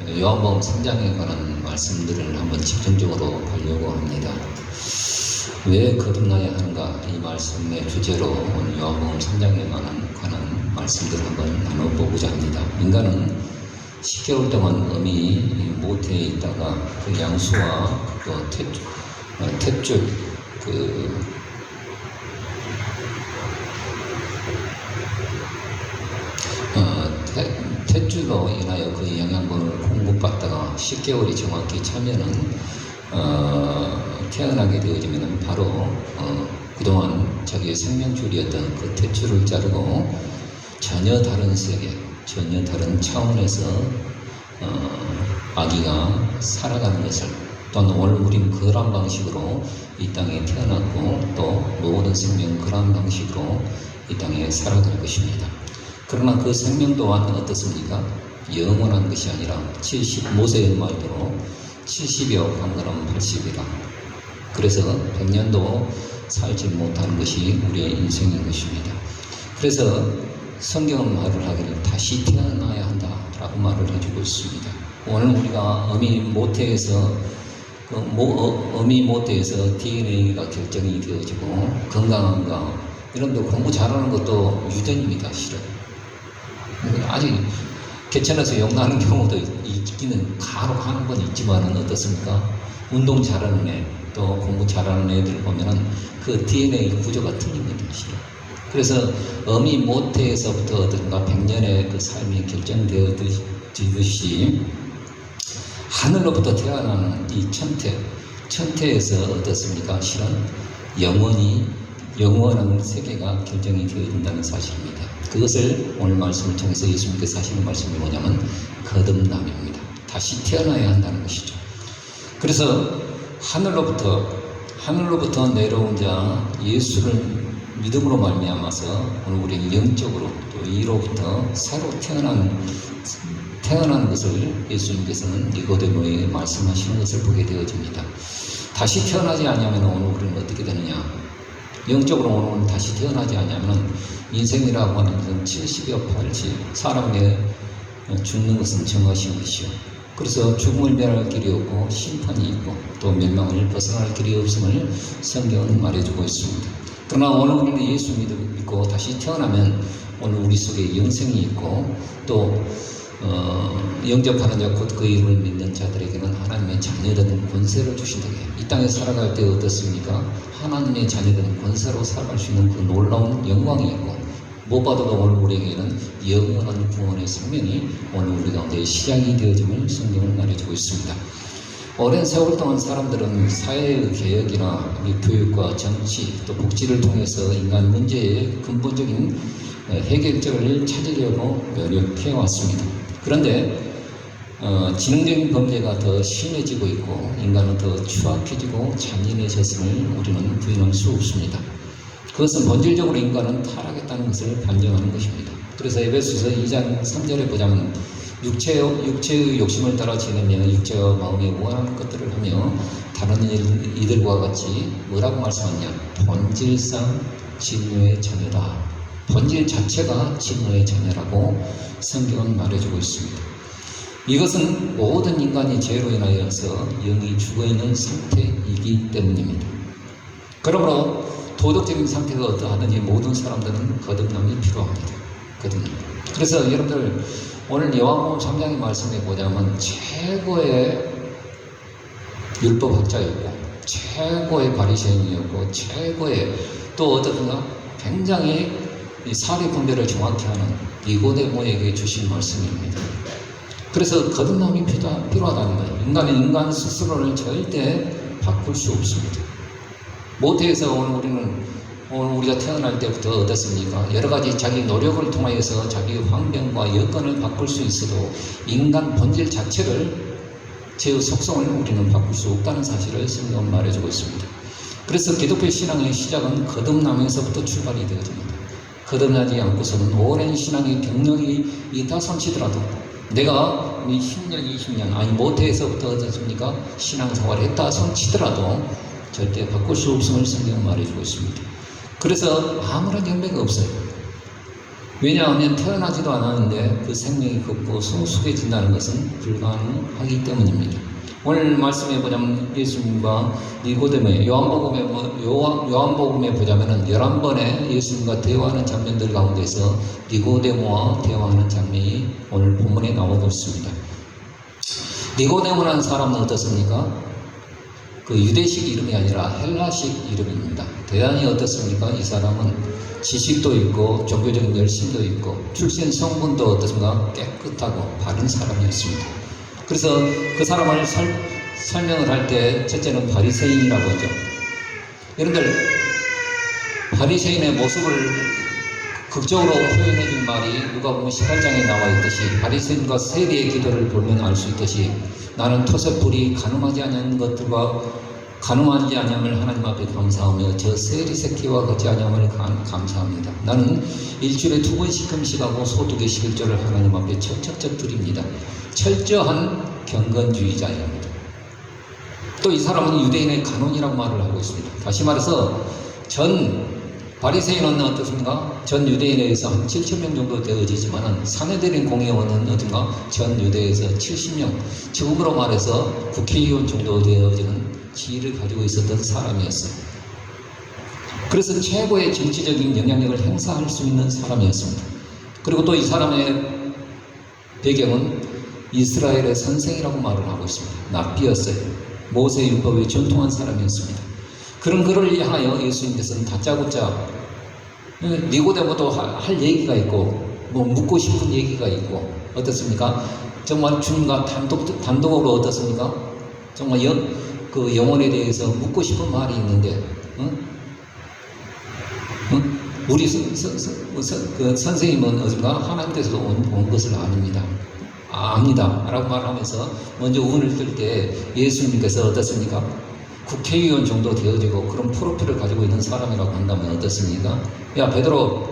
요한복음 3장에 관한 말씀들을 한번 집중적으로 보려고 합니다. 왜 거듭나야 하는가, 이 말씀의 주제로 오늘 요한복음 3장에 관한 말씀들을 한번 나눠보고자 합니다. 인간은 10개월 동안 어미 모태에 있다가 그 양수와 또 탯줄 탯줄로 인하여 그 영양분을 공급받다가 10개월이 정확히 차면은 태어나게 되어지면은 바로 그동안 자기의 생명줄이었던 그 탯줄을 자르고 전혀 다른 세계, 전혀 다른 차원에서 아기가 살아가는 것을, 또는 오늘 우리는 그런 방식으로 이 땅에 태어났고 또 모든 생명 그런 방식으로 이 땅에 살아갈 것입니다. 그러나 그 생명 또한 어떻습니까? 영원한 것이 아니라 모세의 말대로 70여 강건하면 80이라. 그래서 100년도 살지 못하는 것이 우리의 인생인 것입니다. 그래서 성경은 말을 하기를 다시 태어나야 한다라고 말을 해주고 있습니다. 오늘 우리가 어미 모태에서 DNA가 결정이 되어지고 건강한가, 여러분들 공부 잘하는 것도 유전입니다. 실은 아직 개천에서 용나는 경우도 있기는 간혹 한 번 있지만은 어떻습니까? 운동 잘하는 애, 또 공부 잘하는 애들 보면은 그 DNA 구조가 틀립니다. 실은. 그래서 어미 모태에서부터 어떤가 100년의 그 삶이 결정되어지듯이 하늘로부터 태어나는 이 천태에서 어떻습니까? 실은 영원한 세계가 결정이 되어진다는 사실입니다. 그것을 오늘 말씀을 통해서 예수님께서 하시는 말씀이 뭐냐면 거듭남입니다. 다시 태어나야 한다는 것이죠. 그래서 하늘로부터 내려온 자 예수를 믿음으로 말미암아서 오늘 우리는 영적으로 또 이로부터 새로 태어나는 것을 예수님께서는 니고데모에게 말씀하시는 것을 보게 되어집니다. 다시 태어나지 않으면 오늘 우리는 어떻게 되느냐? 영적으로 오늘 다시 태어나지 않으면 인생이라고 하는 것은 70여 80, 사람의 죽는 것은 정하신 것이요. 그래서 죽음을 면할 길이 없고 심판이 있고 또 멸망을 벗어날 길이 없음을 성경은 말해주고 있습니다. 그러나 오늘 우리는 예수 믿고 다시 태어나면 오늘 우리 속에 영생이 있고 또 영접하는 자 곧 그 이름을 믿는 자들에게는 하나님의 자녀된 권세를 주신다. 이 땅에 살아갈 때 어떻습니까? 하나님의 자녀된 권세로 살아갈 수 있는 그 놀라운 영광이 있고 무엇보다도 오늘 우리에게는 영원한 구원의 생명이 오늘 우리 가운데 시작이 되어짐을 성경을 말해주고 있습니다. 오랜 세월 동안 사람들은 사회의 개혁이나 교육과 정치 또 복지를 통해서 인간 문제의 근본적인 해결책을 찾으려고 노력해 왔습니다. 그런데 지능적인 범죄가 더 심해지고 있고 인간은 더 추악해지고 잔인해졌음을 우리는 부인할 수 없습니다. 그것은 본질적으로 인간은 타락했다는 것을 반증하는 것입니다. 그래서 에베소서 2장 3절에 보자면 육체의 욕심을 따라 지내며 육체와 마음에 원하는 것들을 하며 다른 이들과 같이 뭐라고 말씀하냐? 본질상 진노의 자녀다. 본질 자체가 진노의 자녀라고 성경은 말해주고 있습니다. 이것은 모든 인간이 죄로 인하여서 영이 죽어있는 상태이기 때문입니다. 그러므로 도덕적인 상태가 어떠하든지 모든 사람들은 거듭남이 필요합니다. 그래서 여러분들 오늘 요한복음 3장의 말씀에 보자면 최고의 율법학자였고 최고의 바리새인이었고 최고의 또 어떻든가 굉장히 이 사리 분별을 정확히 하는 니고데모에게 주신 말씀입니다. 그래서 거듭남이 필요하다는 거예요. 인간 스스로를 절대 바꿀 수 없습니다. 모태에서 오늘 우리가 태어날 때부터 어떻습니까? 여러 가지 자기 노력을 통하여서 자기 환경과 여건을 바꿀 수 있어도 인간 본질 자체를, 제 속성을 우리는 바꿀 수 없다는 사실을 성경은 말해주고 있습니다. 그래서 기독교 신앙의 시작은 거듭남에서부터 출발이 되어집니다. 거듭나지 않고서는 오랜 신앙의 경력이 있다 손치더라도 내가 10년, 20년, 아니 모태에서부터 어떻습니까? 신앙생활을 했다 손치더라도 절대 바꿀 수 없음을 성경은 말해주고 있습니다. 그래서 아무런 열매가 없어요. 왜냐하면 태어나지도 않았는데 그 생명이 걷고 성숙해진다는 것은 불가능하기 때문입니다. 오늘 말씀에 보자면 예수님과 니고데모의 요한복음에 보자면은 11번의 예수님과 대화하는 장면들 가운데서 니고데모와 대화하는 장면이 오늘 본문에 나오고 있습니다. 니고데모라는 사람은 어떻습니까? 그 유대식 이름이 아니라 헬라식 이름입니다. 대단히 어떻습니까? 이 사람은 지식도 있고 종교적인 열심도 있고 출신 성분도 어떻습니까? 깨끗하고 바른 사람이었습니다. 그래서 그 사람을 설명을 할 때 첫째는 바리새인이라고 하죠. 여러분들 바리새인의 모습을 극적으로 표현해 준 말이 누가복음 18장에 나와 있듯이 바리새인과 세리의 기도를 보면 알 수 있듯이 나는 토새풀이 가늠하지 아니하는 것들과 가늠하지 아니함을 하나님 앞에 감사하며 저 세리 새끼와 같이 아니함을 감사합니다. 나는 일주일에 2번씩 금식하고 소 2개씩 1조를 하나님 앞에 척척척 드립니다. 철저한 경건주의자입니다. 또 이 사람은 유대인의 간원이라고 말을 하고 있습니다. 다시 말해서 전 바리새인은 어떻습니까? 전 유대인에 의해서 한 7,000명 정도 되어지지만은 사내들인 공회원은 어떤가? 전 유대에서 70명, 지금으로 말해서 국회의원 정도 되어지는 지위를 가지고 있었던 사람이었어요. 그래서 최고의 정치적인 영향력을 행사할 수 있는 사람이었습니다. 그리고 또 이 사람의 배경은 이스라엘의 선생이라고 말을 하고 있습니다. 랍비였어요. 모세 율법에 전통한 사람이었습니다. 그런 그를 향하여 예수님께서는 다짜고짜 니고데모도 할 얘기가 있고 뭐 묻고 싶은 얘기가 있고 어떻습니까? 정말 주님과 단독으로 어떻습니까? 정말 그 영혼에 대해서 묻고 싶은 말이 있는데 우리 그 선생님은 어딘가 하나님께서 온 것을 압니다 라고 말하면서 먼저 운을 뜰 때 예수님께서 어떻습니까? 국회의원 정도 되어지고 그런 프로필을 가지고 있는 사람이라고 한다면 어떻습니까? 야 베드로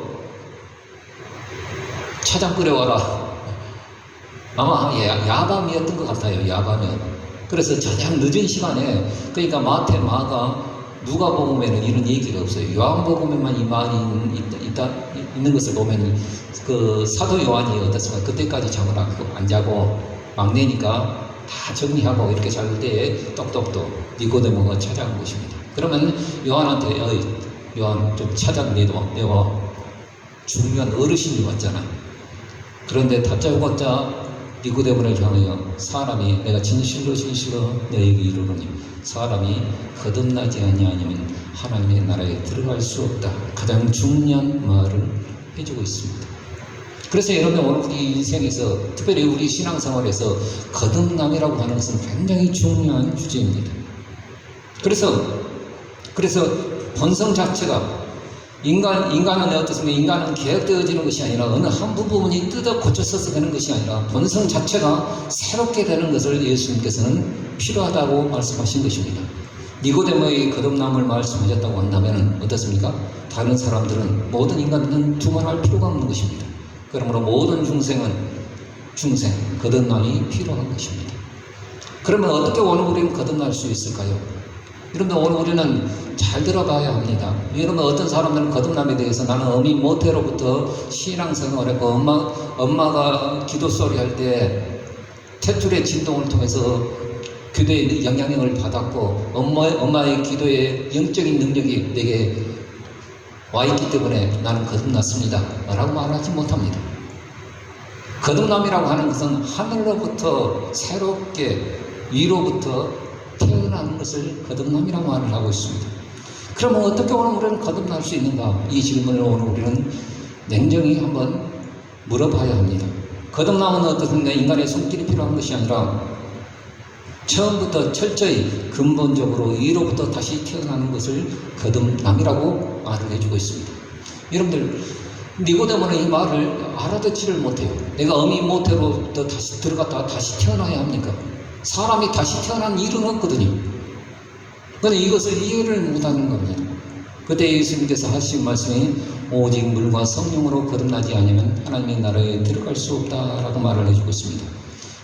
차장 끓여와라. 아마 야밤이었던 것 같아요. 야밤이었. 그래서 가장 늦은 시간에 그러니까 마태, 마가, 누가복음에는 이런 얘기가 없어요. 요한복음에만 이 말이 있는 것을 보면 그 사도 요한이 어떻습니까? 그때까지 잠을 안 자고 막내니까 다 정리하고 이렇게 잘 때에 똑똑똑 니고데모가 찾아간 것입니다. 그러면 요한한테 요한 좀 찾아내도 내가 중요한 어르신이 왔잖아. 그런데 다짜고짜 니고데모를 향하여 사람이 내가 진실로 너에게 이르노니 사람이 거듭나지 아니하면 하나님의 나라에 들어갈 수 없다. 가장 중요한 말을 해주고 있습니다. 그래서 여러분 오늘 우리 인생에서 특별히 우리 신앙생활에서 거듭남이라고 하는 것은 굉장히 중요한 주제입니다. 그래서 본성 자체가 인간은 어떻습니까? 인간은 개혁되어지는 것이 아니라 어느 한 부분이 뜯어 고쳐서서 되는 것이 아니라 본성 자체가 새롭게 되는 것을 예수님께서는 필요하다고 말씀하신 것입니다. 니고데모의 거듭남을 말씀하셨다고 한다면 어떻습니까? 다른 사람들은 모든 인간들은 두말할 필요가 없는 것입니다. 그러므로 모든 중생 거듭남이 필요한 것입니다. 그러면 어떻게 오늘 우리는 거듭날 수 있을까요? 여러분들 오늘 우리는 잘 들어봐야 합니다. 여러분 어떤 사람들은 거듭남에 대해서 나는 어미 모태로부터 신앙생활했고 엄마가 기도 소리 할 때 탯줄의 진동을 통해서 기도의 영향력을 받았고 엄마의 기도의 영적인 능력이 내게 와 있기 때문에 나는 거듭났습니다 라고 말하지 못합니다. 거듭남이라고 하는 것은 하늘로부터 새롭게 위로부터 태어나는 것을 거듭남이라고 말을 하고 있습니다. 그러면 어떻게 오늘 우리는 거듭날 수 있는가? 이 질문을 오늘 우리는 냉정히 한번 물어봐야 합니다. 거듭남은 어떻습니까? 인간의 손길이 필요한 것이 아니라 처음부터 철저히 근본적으로 위로부터 다시 태어나는 것을 거듭남이라고 말을 해주고 있습니다. 여러분들 니고데모는 이 말을 알아듣지를 못해요. 내가 어미 모태로부터 다시 들어갔다가 다시 태어나야 합니까? 사람이 다시 태어난 일은 없거든요. 그런데 이것을 이해를 못하는 겁니다. 그때 예수님께서 하신 말씀이 오직 물과 성령으로 거듭나지 않으면 하나님의 나라에 들어갈 수 없다라고 말을 해주고 있습니다.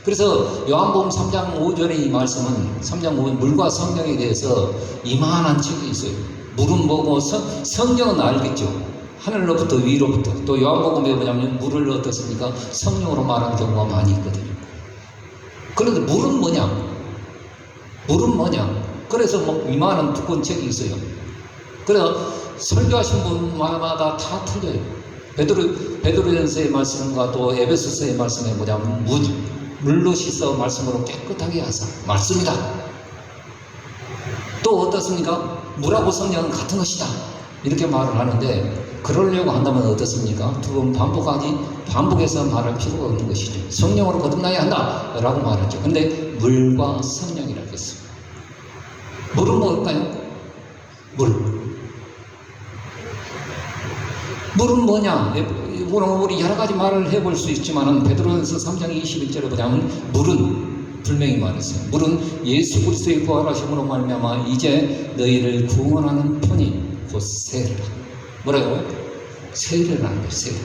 그래서 요한복음 3장 5절의 이 말씀은 3장 5절 물과 성령에 대해서 이만한 책이 있어요. 물은 뭐고 성령은 알겠죠. 하늘로부터 위로부터, 또 요한복음에 뭐냐면 물을 어떻습니까? 성령으로 말하는 경우가 많이 있거든요. 그런데 물은 뭐냐? 물은 뭐냐? 그래서 뭐 이만한 두꺼운 책이 있어요. 그래서 설교하신 분마다 다 틀려요. 베드로전서의 말씀과 또 에베소서의 말씀에 뭐냐면 물로 씻어 말씀으로 깨끗하게 하사 말씀이다. 또 어떻습니까? 물하고 성령은 같은 것이다. 이렇게 말을 하는데 그러려고 한다면 어떻습니까? 두 번 반복해서 말할 필요가 없는 것이죠. 성령으로 거듭나야 한다 라고 말하죠. 근데 물과 성령이라고 했습니다. 물은 뭘까요? 물은 뭐냐? 우리 여러 가지 말을 해볼 수 있지만은 베드로전서 3장 21절에 보자면 물은 분명히 말했어요. 물은 예수 그리스도의 부활하심으로 말미암아 이제 너희를 구원하는 편이 곧 세례라. 뭐라고요? 세례라는 거예요. 세례.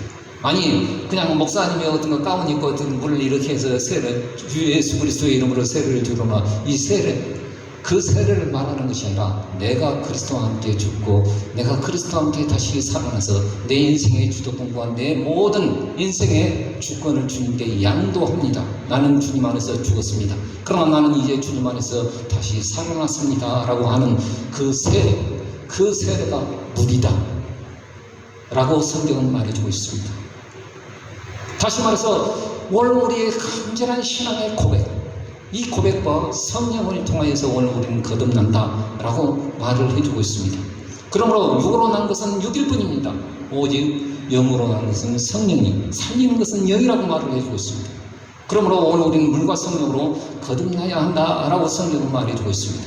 아니 그냥 목사님이 어떤 거 가운 입고 어떤 물을 이렇게 해서 세례, 주 예수 그리스도의 이름으로 세례를 주로나 이 세례, 그 세례를 말하는 것이 아니라 내가 그리스도와 함께 죽고 내가 그리스도와 함께 다시 살아나서 내 인생의 주도권과 내 모든 인생의 주권을 주님께 양도합니다. 나는 주님 안에서 죽었습니다. 그러나 나는 이제 주님 안에서 다시 살아났습니다 라고 하는 그 세례, 그 세례가 물이다 라고 성경은 말해주고 있습니다. 다시 말해서 오늘 우리의 간절한 신앙의 고백, 이 고백과 성령을 통하여서 오늘 우리는 거듭난다 라고 말을 해주고 있습니다. 그러므로 육으로 난 것은 육일 뿐입니다. 오직 영으로 난 것은 성령이, 살리는 것은 영이라고 말을 해주고 있습니다. 그러므로 오늘 우리는 물과 성령으로 거듭나야 한다 라고 성경은 말해주고 있습니다.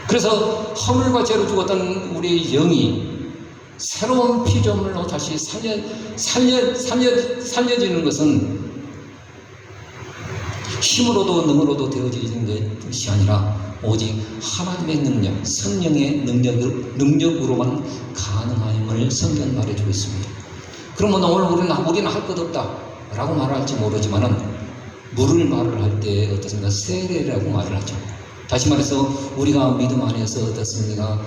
그래서 허물과 죄로 죽었던 우리의 영이 새로운 피조물로 다시 살려지는 것은 힘으로도 능으로도 되어지는 것이 아니라 오직 하나님의 능력, 성령의 능력으로만 가능함을 성경은 말해주고 있습니다. 그러면 오늘 우리는 할 것 없다 라고 말할지 모르지만은 물을 말을 할 때 어떻습니까? 세례라고 말을 하죠. 다시 말해서 우리가 믿음 안에서 어떻습니까?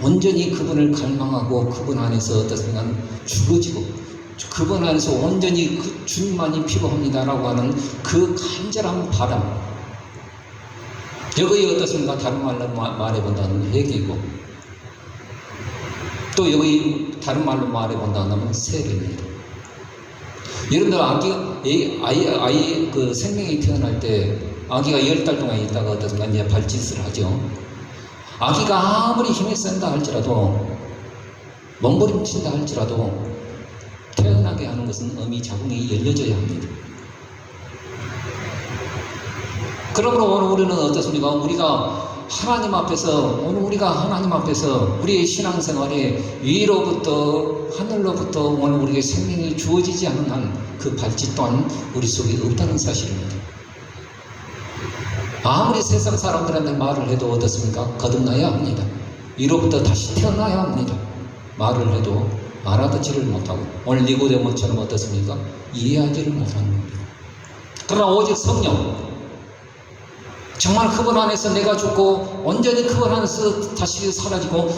온전히 그분을 갈망하고 그분 안에서 어떻습니까? 죽어지고 그분 안에서 온전히 그 주님만이 필요합니다라고 하는 그 간절한 바람, 여기 어떻습니까? 다른 말로 말해본다는 회개고, 또 여기 다른 말로 말해본다면 세례입니다. 여러분들 아이 그 생명이 태어날 때 아기가 10달 동안 있다가 어떻습니까? 이제 발짓을 하죠. 아기가 아무리 힘이 센다 할지라도, 몸부림친다 할지라도 태어나게 하는 것은 어미 자궁이 열려져야 합니다. 그러므로 오늘 우리는 어떻습니까? 우리가 하나님 앞에서 우리의 신앙생활에 위로부터 하늘로부터 오늘 우리에게 생명이 주어지지 않은 한 그 발짓 또한 우리 속에 없다는 사실입니다. 아무리 세상 사람들한테 말을 해도 어떻습니까? 거듭나야 합니다. 위로부터 다시 태어나야 합니다. 말을 해도 알아듣지를 못하고 오늘 니고데모처럼 어떻습니까? 이해하지를 못하는 겁니다. 그러나 오직 성령, 정말 그분 안에서 내가 죽고 온전히 그분 안에서 다시 사라지고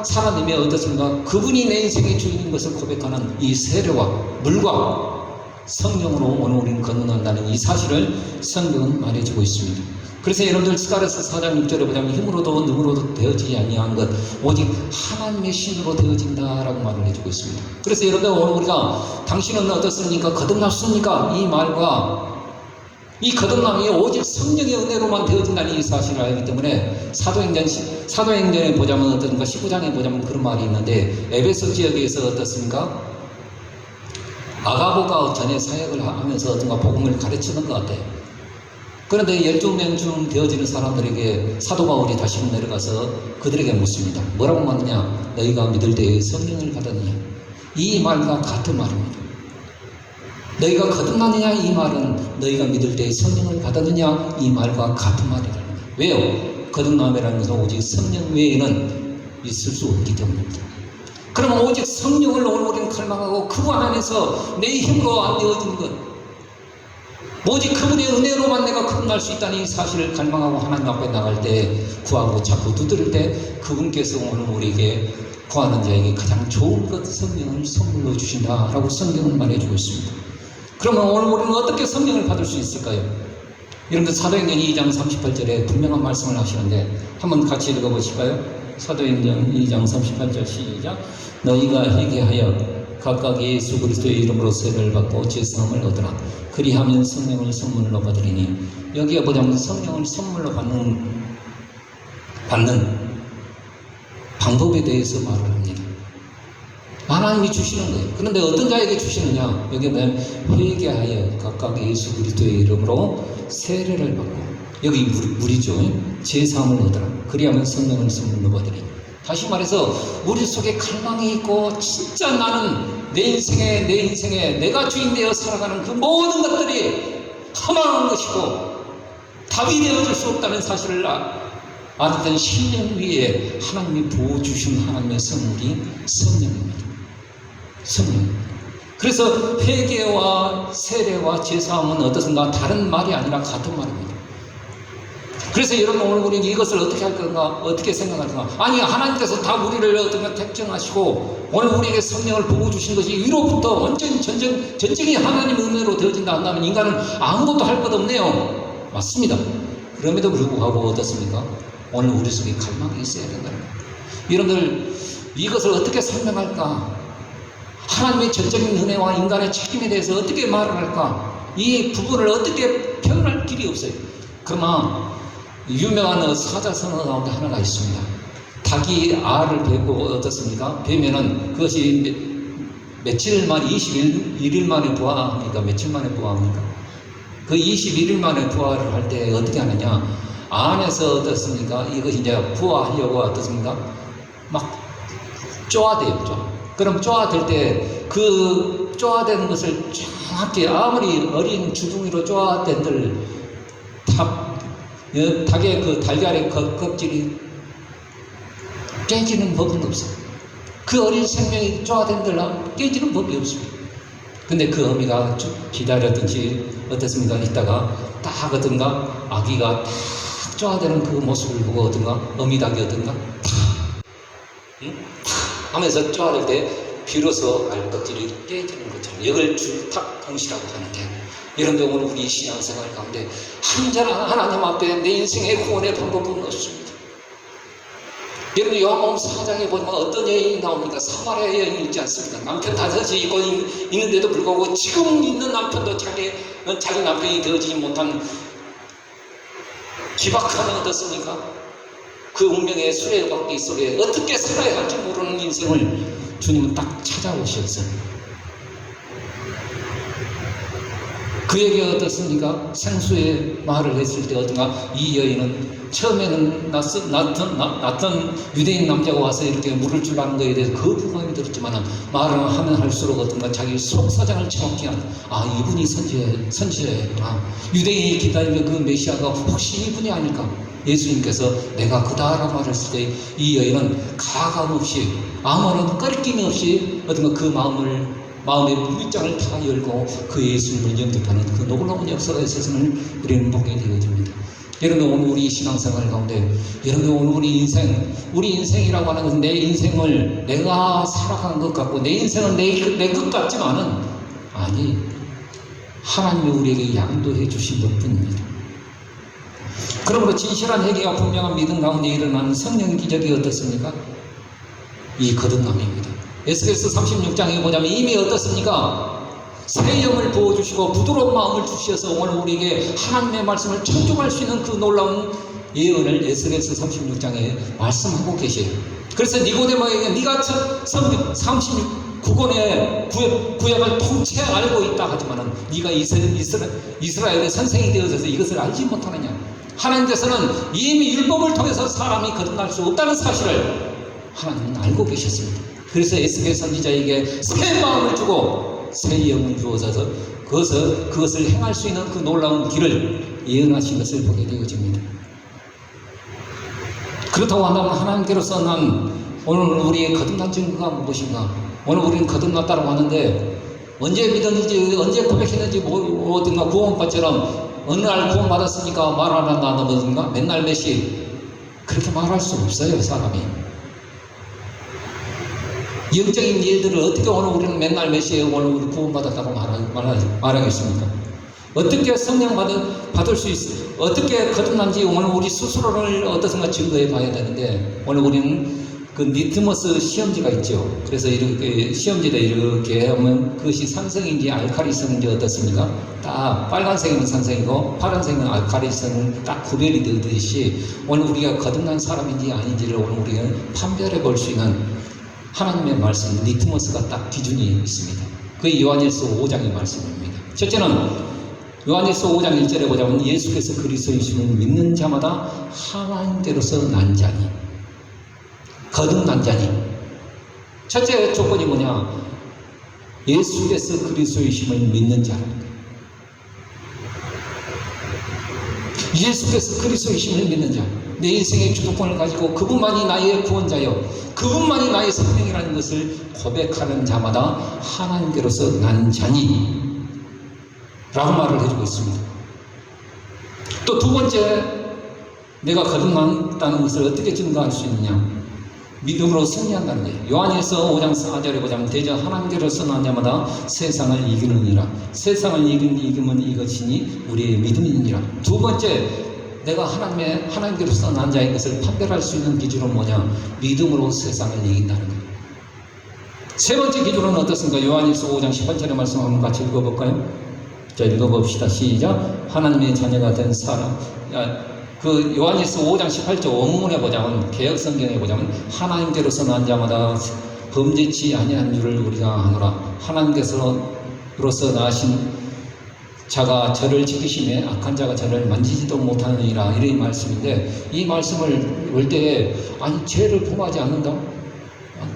살아내며 어떻습니까? 그분이 내 인생의 주인인 것을 고백하는 이 세례와 물과 성령으로 오늘 우리는 거듭난다는 이 사실을 성경은 말해주고 있습니다. 그래서 여러분들 스가랴서 4장 6절에 보자면 힘으로도 능으로도 되어지지 아니한 것 오직 하나님의 신으로 되어진다라고 말을 해주고 있습니다. 그래서 여러분들 오늘 우리가 당신은 어떻습니까? 거듭났습니까? 이 말과 이 거듭남이 오직 성령의 은혜로만 되어진다는 이 사실을 알기 때문에 사도행전에 보자면 어떻습니까? 19장에 보자면 그런 말이 있는데 에베소 지역에서 어떻습니까? 아가보가 전에 사역을 하면서 어떤가 복음을 가르치는 것 같아요. 그런데 12명 중 되어지는 사람들에게 사도 바울이 다시 내려가서 그들에게 묻습니다. 뭐라고 묻느냐? 너희가 믿을 때에 성령을 받았느냐? 이 말과 같은 말입니다. 너희가 거듭나느냐? 이 말은 너희가 믿을 때에 성령을 받았느냐? 이 말과 같은 말이라는 거예요. 왜요? 거듭남이라는 것은 오직 성령 외에는 있을 수 없기 때문입니다. 그러면 오직 성령을 오늘 우리는 갈망하고 그분 안에서 내 힘으로 안 되어진 것, 오직 그분의 은혜로만 내가 거듭날 수 있다는 이 사실을 갈망하고 하나님 앞에 나갈 때 구하고 자꾸 두드릴 때 그분께서 오늘 우리에게 구하는 자에게 가장 좋은 것 성령을 선물로 주신다라고 성경은 말해주고 있습니다. 그러면 오늘 우리는 어떻게 성령을 받을 수 있을까요? 이런데 사도행전 2장 38절에 분명한 말씀을 하시는데 한번 같이 읽어보실까요? 사도행전 2장 38절 시작. 너희가 회개하여 각각 예수 그리스도의 이름으로 세례를 받고 제사함을 얻으라. 그리하면 성령을 선물로 받으리니, 여기에 보자면 성령을 선물로 받는 방법에 대해서 말을 합니다. 하나님이 주시는 거예요. 그런데 어떤 자에게 주시느냐? 여기 보면 회개하여 각각 예수 그리스도의 이름으로 세례를 받고, 여기 물이죠. 제사함을 얻으라. 그리하면 성령을 선물로 받으리니. 다시 말해서 우리 속에 갈망이 있고 진짜 나는 내 인생에 내가 주인 되어 살아가는 그 모든 것들이 허망한 것이고 답이 되어줄 수 없다는 사실을 알았던 신령 위에 하나님이 부어주신 하나님의 선물이 성령입니다. 성령. 그래서 회개와 세례와 제사함은 어떻습니까? 다른 말이 아니라 같은 말입니다. 그래서 여러분 오늘 우리는 이것을 어떻게 할 건가? 어떻게 생각할 건가? 아니, 하나님께서 다 우리를 어떻게 택정하시고 오늘 우리에게 성령을 부어주신 것이 위로부터 완전 전쟁이 하나님의 은혜로 되어진다 한다면 인간은 아무것도 할 것 없네요. 맞습니다. 그럼에도 불구하고 어떻습니까? 오늘 우리 속에 갈망이 있어야 된다는 거예요. 여러분들 이것을 어떻게 설명할까? 하나님의 전적인 은혜와 인간의 책임에 대해서 어떻게 말을 할까? 이 부분을 어떻게 표현할 길이 없어요. 그러나 유명한 사자성어 가운데 하나가 있습니다. 닭이 알을 베고 어떻습니까? 베면은 그것이 며칠 만에 21일 만에 부화합니까? 며칠 만에 부화합니까? 그 21일 만에 부화를 할 때 어떻게 하느냐? 안에서 어떻습니까? 이것이 이제 부화하려고 어떻습니까? 막 쪼아대요. 그럼 쪼아댈 때 그 쪼아대는 것을 정확히 아무리 어린 주둥이로 쪼아댄들 닭의 그 달걀의 껍질이 깨지는 법은 없어요. 그 어린 생명이 쪼아댄들 깨지는 법이 없습니다. 근데 그 어미가 기다렸든지 어떻습니까? 이따가 딱 어떤가 아기가 딱 쪼아대는 그 모습을 보고 어떤가 어미닭이 어떤가 탁 하면서 쪼아댈 때 비로소 알껍질이 깨지는 것처럼 이걸 줄탁통시라고 하는데, 여러분들 오늘 우리 신앙생활 가운데 한전한 하나님 앞에 내 인생의 구원의 방법은 없습니다. 여러분 요한복음 4장에 보면 어떤 여인이 나옵니까? 사마리아 여인이 있지 않습니까? 남편 다섯이 있고 있는데도 불구하고 지금 있는 남편도 자기 남편이 되어지지 못한 기박하는 어떻습니까? 그 운명의 수레바퀴 속에 어떻게 살아야 할지 모르는 인생을 주님은 딱 찾아오셨어요. 그에게 어떻습니까? 생수의 말을 했을 때 어떤가? 이 여인은 처음에는 낯선 유대인 남자가 와서 이렇게 물을 주라는 것에 대해서 그 부감이 들었지만 말을 하면 할수록 어떤가 자기 속사정을 정확히 이분이 선지자였구나. 유대인이 기다리는 그 메시아가 혹시 이분이 아닐까? 예수님께서 내가 그다라고 말했을 때 이 여인은 가감 없이 아무런 꺼리낌 없이 어떤가 그 마음의 문장을 다 열고 그 예수님을 영접하는 그 놀라운 역사가 있어서는 우리는 보게 되어집니다. 여러분 오늘 우리 신앙생활 가운데 여러분 오늘 우리 인생이라고 하는 것은 내 인생을 내가 살아가는 것 같고 내 인생은 내 것 같지만은 아니 하나님이 우리에게 양도해 주신 것뿐입니다. 그러므로 진실한 회개와 분명한 믿음 가운데 일어나는 성령의 기적이 어떻습니까? 이 거듭남입니다. 에스겔서 36장에 보자면 이미 어떻습니까? 새 영을 부어주시고 부드러운 마음을 주셔서 오늘 우리에게 하나님의 말씀을 청종할 수 있는 그 놀라운 예언을 에스겔서 36장에 말씀하고 계세요. 그래서 니고데모에게 네가 39권의 구약을 통째 알고 있다 하지만 네가 이스라엘의 선생이 되어서 이것을 알지 못하느냐? 하나님께서는 이미 율법을 통해서 사람이 거듭날 수 없다는 사실을 하나님은 알고 계셨습니다. 그래서 에스겔 선지자에게 새 마음을 주고 새 영을 주어서 그것을 행할 수 있는 그 놀라운 길을 예언하신 것을 보게 되어집니다. 그렇다고 한다면 하나님께로서 난 오늘 우리의 거듭난 증거가 무엇인가? 오늘 우리는 거듭났다고 하는데 언제 믿었는지 언제 고백했는지 뭐든가 구원받처럼 어느 날 구원받았으니까 말 안 한다 하든가 맨날 몇시 그렇게 말할 수 없어요. 사람이 영적인 일들을 어떻게 오늘 우리는 맨날 메시에 오늘 우리 구원받았다고 말하겠습니까? 어떻게 성령 받을 수 있어? 어떻게 거듭난지 오늘 우리 스스로를 어떻게 증거해 봐야 되는데, 오늘 우리는 그 리트머스 시험지가 있죠. 그래서 이렇게 시험지에 이렇게 하면 그것이 산성인지 알칼리성인지 어떻습니까? 딱 빨간색이면 산성이고 파란색은 알칼리성은 딱 구별이 되듯이 오늘 우리가 거듭난 사람인지 아닌지를 오늘 우리가 판별해 볼 수 있는 하나님의 말씀, 리트머스가 딱 기준이 있습니다. 그게 요한일서 5장의 말씀입니다. 첫째는 요한일서 5장 1절에 보자면 예수께서 그리스도이심을 믿는 자마다 하나님께로서 난 자니, 거듭난 자니. 첫째 조건이 뭐냐? 예수께서 그리스도이심을 믿는 자라는 거예요. 예수께서 그리스도이심을 믿는 자, 내 인생의 주도권을 가지고 그분만이 나의 구원자여, 그분만이 나의 생명이라는 것을 고백하는 자마다 하나님께로서 난 자니 라고 말을 해주고 있습니다. 또 두 번째, 내가 거듭났다는 것을 어떻게 증거할 수 있느냐? 믿음으로 승리한다는 거예요. 요한일서 5장 4절에 보자면 대저 하나님께로서 난 자마다 세상을 이기느니라. 세상을 이기면 이것이니 우리의 믿음이니라. 두 번째, 내가 하나님께로서 난 자인 것을 판별할 수 있는 기준은 뭐냐? 믿음으로 세상을 이긴다는 거예요. 세 번째 기준은 어떻습니까? 요한일서 5장 18절의 말씀 한번 같이 읽어볼까요? 자, 읽어봅시다. 시작. 하나님의 자녀가 된 사람. 그 요한일서 5장 18절 원문에 보자면, 개역성경에 보자면 하나님께로서 난 자마다 범죄치 아니한 줄을 우리가 아노라. 하나님께서로서 나신 자가 저를 지키심에 악한 자가 저를 만지지도 못하느니라. 이런 말씀인데, 이 말씀을 볼 때에 아니 죄를 범하지 않는다?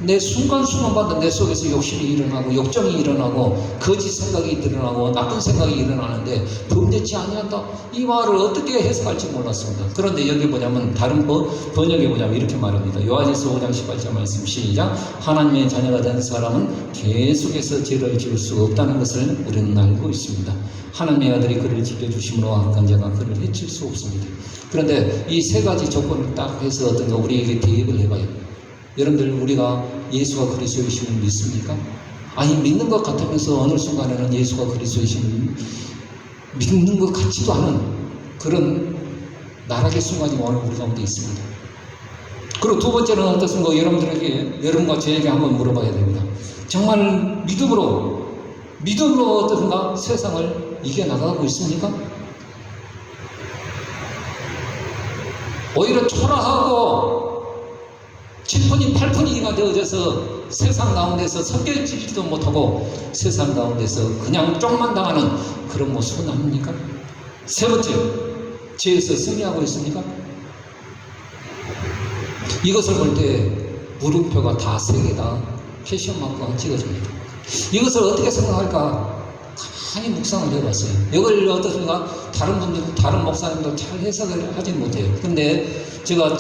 내 순간순간마다 내 속에서 욕심이 일어나고 욕정이 일어나고 거짓 생각이 일어나고 나쁜 생각이 일어나는데 범죄치 아니한다? 이 말을 어떻게 해석할지 몰랐습니다. 그런데 여기 보자면 다른 번역에 보자면 이렇게 말합니다. 요한일서 5장 18절 말씀 시작. 하나님의 자녀가 된 사람은 계속해서 죄를 지을 수 없다는 것을 우리는 알고 있습니다. 하나님의 아들이 그를 지켜주심으로 악한 자가 그를 해칠 수 없습니다. 그런데 이 세 가지 조건을 딱 해서 어떤가 우리에게 대입을 해봐요. 여러분들, 우리가 예수가 그리스도이심을 믿습니까? 아니, 믿는 것 같으면서 어느 순간에는 예수가 그리스도이심을 믿는 것 같지도 않은 그런 나락의 순간이 오늘 우리 가운데 있습니다. 그리고 두 번째는 어떻습니까? 여러분과 저에게 한번 물어봐야 됩니다. 정말 믿음으로 어떻든가 세상을 이겨나가고 있습니까? 오히려 초라하고 7분이 8분이나 되어져서 세상 가운데서 섞여지지도 못하고 세상 가운데서 그냥 쪽만 당하는 그런 모습은 아닙니까? 세 번째, 죄에서 승리하고 있습니까? 이것을 볼 때 물음표가 다 세 개다 패션 마크가 찍어집니다. 이것을 어떻게 생각할까? 가만히 묵상을 해봤어요. 이걸 어떻습니까? 다른 분들, 다른 목사님도 잘 해석을 하지 못해요. 근데 제가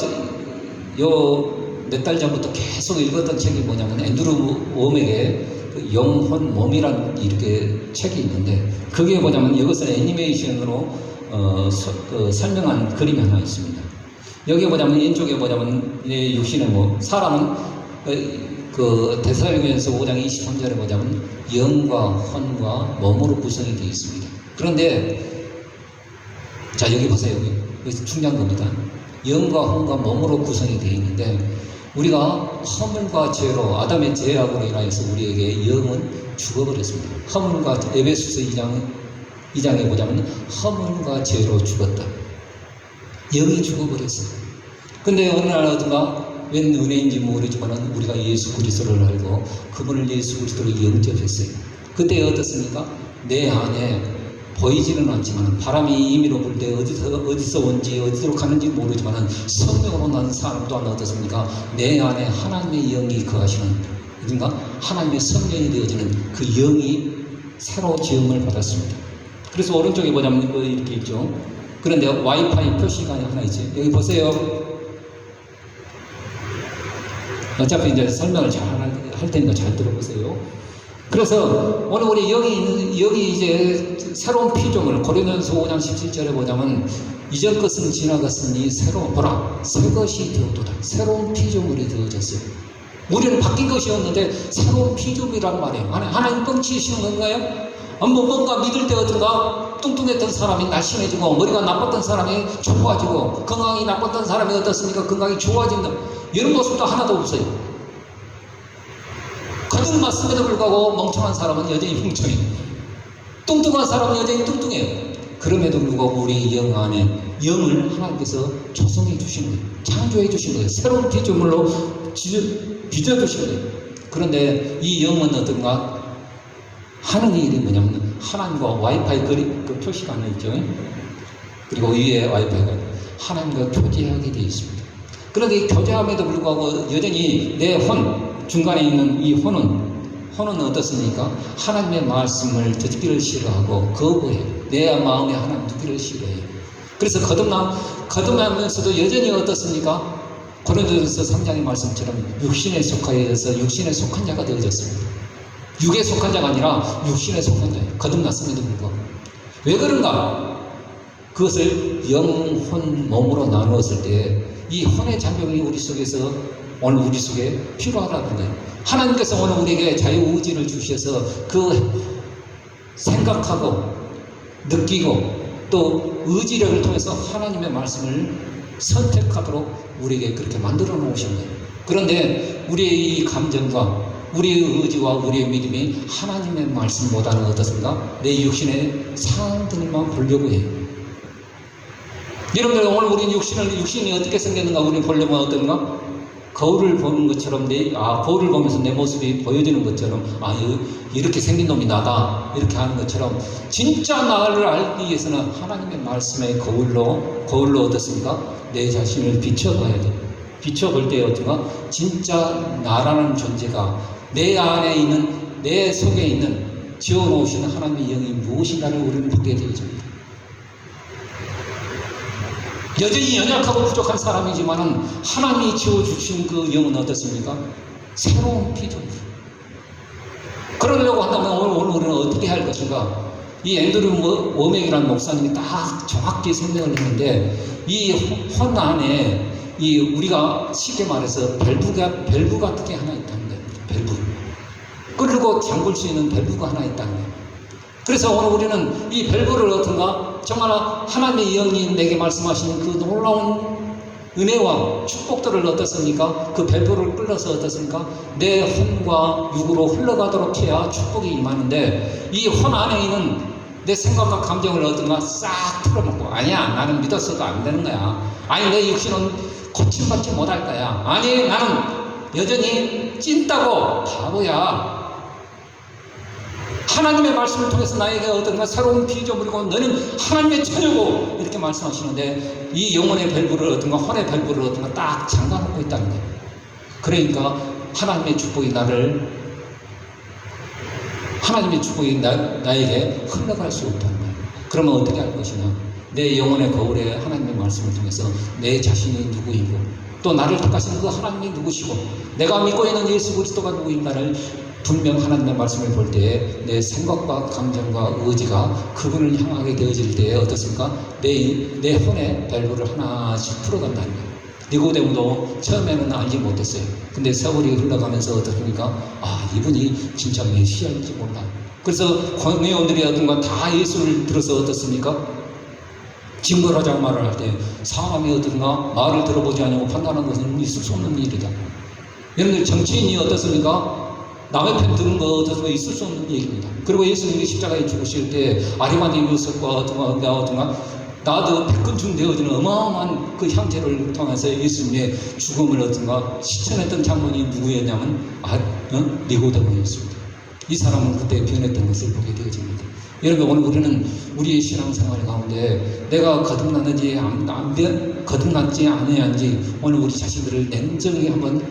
몇 달 전부터 계속 읽었던 책이 뭐냐면 앤드루 웜에게 그 영혼 몸이라는 이렇게 책이 있는데, 그게 뭐냐면 이것을 애니메이션으로 설명한 그림이 하나 있습니다. 여기 보자면 왼쪽에 보자면 육신의 몸, 사람은 그 데살로니가서 5장 23절에 보자면 영과 혼과 몸으로 구성이 되어 있습니다. 그런데 자, 여기 보세요. 여기 중요한 겁니다. 영과 혼과 몸으로 구성이 되어 있는데, 우리가 허물과 죄로, 아담의 죄악으로 인하여서 우리에게 영은 죽어버렸습니다. 허물과, 에베소서 2장에 보자면 허물과 죄로 죽었다. 영이 죽어버렸어요. 근데 어느 날 어딘가 웬 은혜인지 모르지만 우리가 예수 그리스도를 알고 그분을 예수 그리스도로 영접했어요. 그때 어떻습니까? 내 안에 보이지는 않지만 바람이 임의로 불 때 어디서 온지 어디로 가는지 모르지만 성령으로 난 사람 또한 어떻습니까? 내 안에 하나님의 영이 거하시는, 그러니까 하나님의 성령이 되어지는 그 영이 새로 지음을 받았습니다. 그래서 오른쪽에 보자면 이렇게 있죠. 그런데 와이파이 표시가 하나 있지. 여기 보세요. 어차피 이제 설명을 잘 할 테니까 잘 들어보세요. 그래서 오늘 우리 여기 이제 새로운 피조물, 고린도전서 5장 17절에 보자면 이전 것은 지나갔으니 새로 보라 새 것이 되었도다. 새로운 피조물이 되어졌어요. 우리는 바뀐 것이 없는데 새로운 피조물이란 말이에요. 하나님 뻥치시는 건가요? 뭔가 믿을 때 어떤가 뚱뚱했던 사람이 날씬해지고 머리가 나빴던 사람이 좋아지고 건강이 나빴던 사람이 어떻습니까? 건강이 좋아진다. 이런 모습도 하나도 없어요. 거듭 맞음에도 불구하고 멍청한 사람은 여전히 멍청해요. 뚱뚱한 사람은 여전히 뚱뚱해요. 그럼에도 불구하고 우리 영 안에 영을 하나님께서 조성해 주신 거예요. 창조해 주신 거예요. 새로운 피조물로 빚어주신 거예요. 그런데 이 영은 어떤가 하는 일이 뭐냐면 하나님과 와이파이 그 표시가 하나 있죠. 그리고 위에 와이파이가 하나님과 교제하게 되어 있습니다. 그런데 이 교제함에도 불구하고 여전히 내 중간에 있는 이 혼은 어떻습니까? 하나님의 말씀을 듣기를 싫어하고 거부해요. 내 마음에 하나님 듣기를 싫어해요. 그래서 거듭나면서도 여전히 어떻습니까? 고린도전서 3장의 말씀처럼 육신에 속하여서 육신에 속한 자가 되어졌습니다. 육에 속한 자가 아니라 육신에 속한 자예요. 거듭났음에도 불구하고. 왜 그런가? 그것을 영, 혼, 몸으로 나누었을 때 이 혼의 작용이 우리 속에서 오늘 우리 속에 필요하다는 거예요. 하나님께서 오늘 우리에게 자유의지를 주셔서 그 생각하고 느끼고 또 의지력을 통해서 하나님의 말씀을 선택하도록 우리에게 그렇게 만들어 놓으신 거예요. 그런데 우리의 이 감정과 우리의 의지와 우리의 믿음이 하나님의 말씀보다는 어떻습니까? 내 육신의 사항들만 보려고 해요. 여러분들 오늘 우리 육신이 어떻게 생겼는가 우리는 보려면 어떤가? 거울을 보는 것처럼 거울을 보면서 내 모습이 보여지는 것처럼 이렇게 생긴 놈이 나다 이렇게 하는 것처럼 진짜 나를 알기 위해서는 하나님의 말씀의 거울로 어떻습니까? 내 자신을 비춰봐야 돼. 비춰볼 때 어떤가? 진짜 나라는 존재가 내 안에 있는 내 속에 있는 지어놓으시는 하나님의 영이 무엇인가를 우리는 보게 되어집니다. 여전히 연약하고 부족한 사람이지만은 하나님이 지어주신 그 영은 어떻습니까? 새로운 피조물. 그러려고 한다면 오늘 우리는 어떻게 할 것인가? 이 앤드류 워맥이라는 목사님이 딱 정확히 설명을 했는데 이 혼 안에 우리가 쉽게 말해서 밸브 같은 게 하나 있다는 거예요. 밸브. 끓고 잠글 수 있는 밸브가 하나 있다는 거예요. 그래서 오늘 우리는 이 밸브를 어떤가? 정말 하나님의 영이 내게 말씀하시는 그 놀라운 은혜와 축복들을 어떻습니까? 그 밸브를 끌어서 어떻습니까? 내 혼과 육으로 흘러가도록 해야 축복이 임하는데 이 혼 안에 있는 내 생각과 감정을 어떤가? 싹 틀어놓고 아니야 나는 믿었어도 안 되는 거야. 아니 내 육신은 고침받지 못할 거야. 아니 나는 여전히 찐따고 바보야. 하나님의 말씀을 통해서 나에게 어떤가 새로운 피조물이고 너는 하나님의 처녀고 이렇게 말씀하시는데 이 영혼의 밸브를 어떤가 혼의 밸브를 어떤가 딱 잠가놓고 있다는 거예요. 그러니까 하나님의 축복이 나에게 흘러갈 수 없다는 거예요. 그러면 어떻게 할 것이냐? 내 영혼의 거울에 하나님의 말씀을 통해서 내 자신이 누구이고 또 나를 택하신 그 하나님이 누구시고 내가 믿고 있는 예수 그리스도가 누구인가를 분명 하나님의 말씀을 볼 때에 내 생각과 감정과 의지가 그분을 향하게 되어질 때에 어떻습니까? 내 혼의 밸브를 하나씩 풀어간다는 거예요. 니고데모도 처음에는 알지 못했어요. 근데 세월이 흘러가면서 어떻습니까? 이분이 진짜 메시아인지 몰라. 그래서 광야원들이 어떤가 다 예수를 들어서 어떻습니까? 증거하자고 말을 할 때 사람이 어떤가 말을 들어보지 않고 판단하는 것은 있을 수 없는 일이다. 여러분들 정치인이 어떻습니까? 남의 편 듣는 거 어떻습니까? 있을 수 없는 얘기입니다. 그리고 예수님이 십자가에 죽으실 때 아리마대 요셉과 어떤가 나도 백근중 되어지는 어마어마한 그 형제를 통해서 예수님의 죽음을 어떤가 실천했던 장본이 누구였냐면 니고데모였습니다. 이 사람은 그때 변했던 것을 보게 되어집니다. 여러분 오늘 우리는 우리의 신앙생활 가운데 내가 거듭났는지 거듭났지 않았는지 오늘 우리 자신들을 냉정히 한번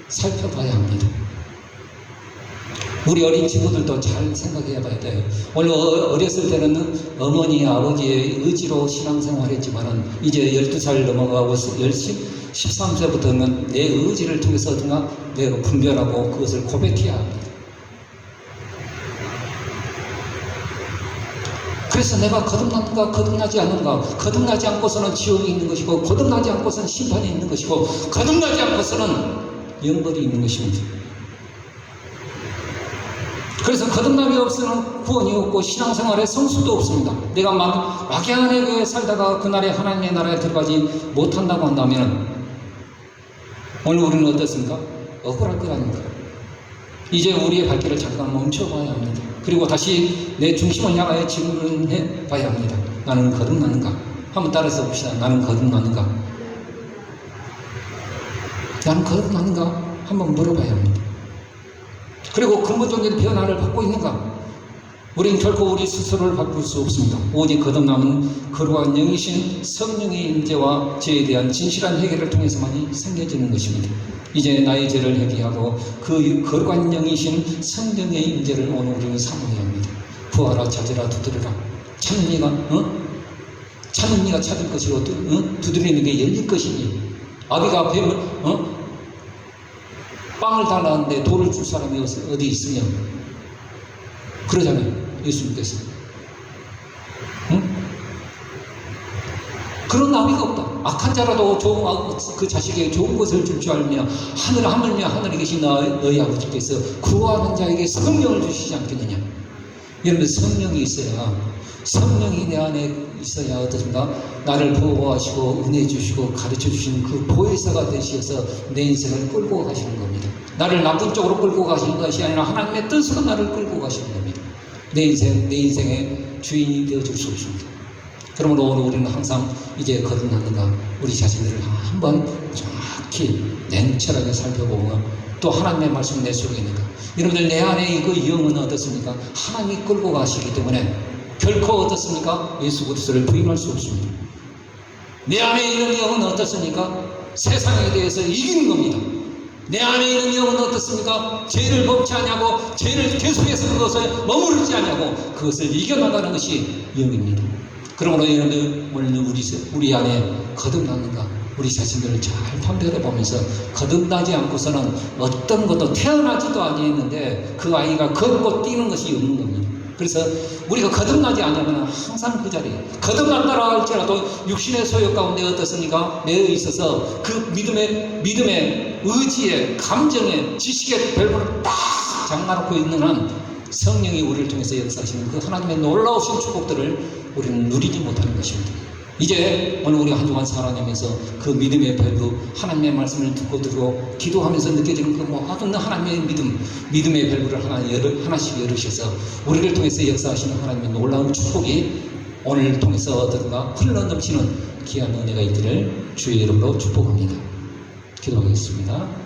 살펴봐야 합니다. 우리 어린 친구들도 잘 생각해 봐야 돼요. 오늘 어렸을 때는 어머니, 아버지의 의지로 신앙생활 했지만은 이제 12살 넘어가고 13세부터는 내 의지를 통해서 어떤가 내가 분별하고 그것을 고백해야 합니다. 그래서 내가 거듭났는가 거듭나지 않는가, 거듭나지 않고서는 지옥이 있는 것이고 거듭나지 않고서는 심판이 있는 것이고 거듭나지 않고서는 영벌이 있는 것입니다. 그래서 거듭남이 없으면 구원이 없고 신앙생활에 성수도 없습니다. 내가 막연하게 살다가 그날에 하나님의 나라에 들어가지 못한다고 한다면 오늘 우리는 어떻습니까? 억울할 것 아닙니까? 이제 우리의 발길을 잠깐 멈춰봐야 합니다. 그리고 다시 내 중심을 향하여 질문해 봐야 합니다. 나는 거듭나는가? 한번 따라서 봅시다. 나는 거듭나는가? 나는 거듭나는가? 한번 물어봐야 합니다. 그리고 근본적인 변화를 받고 있는가? 우리는 결코 우리 스스로를 바꿀 수 없습니다. 오직 거듭남은 거룩한 영이신 성령의 임재와 죄에 대한 진실한 해결을 통해서만이 생겨지는 것입니다. 이제 나의 죄를 회개하고 그 거룩한 영이신 성령의 임재를 오늘 우리는 사모해야 합니다. 구하라 찾으라 두드려라. 찾는 이가 찾는 이가 찾을 것이고 두드리는 게 열릴 것이니 아비가 뱀을 빵을 달라는데 돌을 줄 사람이 어디 있으며 그러잖아요. 예수님께서 그런 나비가 없다. 악한 자라도 그 자식에게 좋은 것을 줄 줄 알며 하늘며 하늘에 계신 너희 아버지께서 구하는 자에게 성령을 주시지 않겠느냐. 여러분 성령이 있어야 성령이 내 안에 있어야 어떻습니까? 나를 보호하시고 은혜 주시고 가르쳐 주시는 그 보혜사가 되셔서 내 인생을 끌고 가시는 겁니다. 나를 나쁜 쪽으로 끌고 가시는 것이 아니라 하나님의 뜻으로 나를 끌고 가시는 겁니다. 내 인생의 주인이 되어줄 수 없습니다. 그러므로 오늘 우리는 항상 이제 거듭났는가 우리 자신들을 한번 정확히 냉철하게 살펴보고 또 하나님의 말씀이 내 속에 있는가. 여러분들 내 안에 그 영은 어떻습니까? 하나님이 끌고 가시기 때문에 결코 어떻습니까? 예수 그리스도를 부인할 수 없습니다. 내 안에 있는 영은 어떻습니까? 세상에 대해서 이기는 겁니다. 내 안에 있는 영은 어떻습니까? 죄를 범치 않냐고 죄를 계속해서 그것을 머무르지 않냐고 그것을 이겨나가는 것이 영입니다. 그러므로 여러분들 오늘 우리 안에 거듭났는가 우리 자신들을 잘 판별해 보면서 거듭나지 않고서는 어떤 것도 태어나지도 아니했는데 그 아이가 걷고 뛰는 것이 없는 겁니다. 그래서 우리가 거듭나지 않으면 항상 그 자리에 거듭났다라 할지라도 육신의 소욕 가운데 어떻습니까? 매여 있어서 그 믿음의 의지에 감정에 지식의 밸브를 딱 장만놓고 있는 한 성령이 우리를 통해서 역사하시는 그 하나님의 놀라우신 축복들을 우리는 누리지 못하는 것입니다. 이제 오늘 우리가 한 주간 살아내면서 그 믿음의 밸브 하나님의 말씀을 듣고 들고 기도하면서 느껴지는 그 모든 하나님의 믿음의 밸브를 하나씩 열으셔서 우리를 통해서 역사하시는 하나님의 놀라운 축복이 오늘 통해서 어떤가 흘러넘치는 귀한 은혜가 있기를 주의 이름으로 축복합니다. 기도하겠습니다.